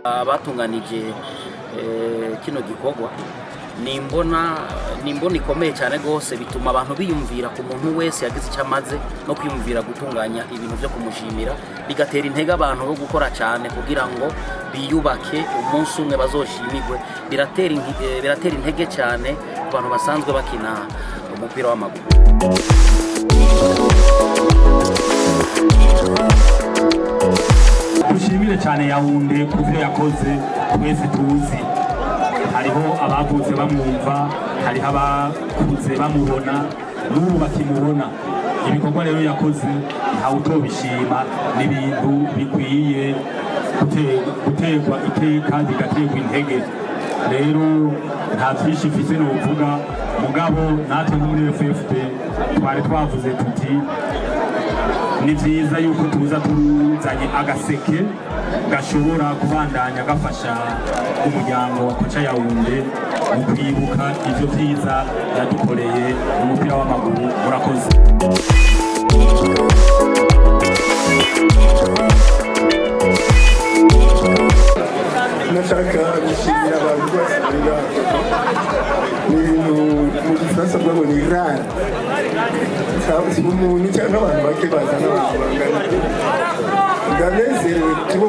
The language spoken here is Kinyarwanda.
Abatunganije kino gikorwa nimbona ikomeye cyane gose, bituma abantu biyumvira ku muntu wese yagize cyamaze no kwiyumvira gutunganya ibintu byo kumushimira, bigatera intege abantu bo gukora cyane kugira ngo biyubake umunsi umwe bazoshimirwe. Biratera intege cyane abantu basanzwe bakina umupira w'amaguru. Dushimire cyane Yaounde kuvyo yakoze, twese tuzi. Hariho abavuze bamwumva, hariho abakuze bamubona, n'ubu bakimubona. Ibikorwa rero yakoze ntawe utobishima, n'ibintu bikwiye guterwa iteka bigaterwa intege. Rero nta twishi mfise n'uvuga, mugabo natwe muri FFP twari twavuze tuti ni byiza yuko tuza tuzanye agaseke gashobora kubandanya gafasha umuryango wa Koca Yaounde mu kwibuka ivyo byiza yadukoreye umupira w'amaguru. Murakoze. Nashaka gushimira abantu bose n'ibintu mu gifaransa bwabo ni rare, umuntu cyangwa abantu bake baza n'abantu bangana, ndanezerewe tu.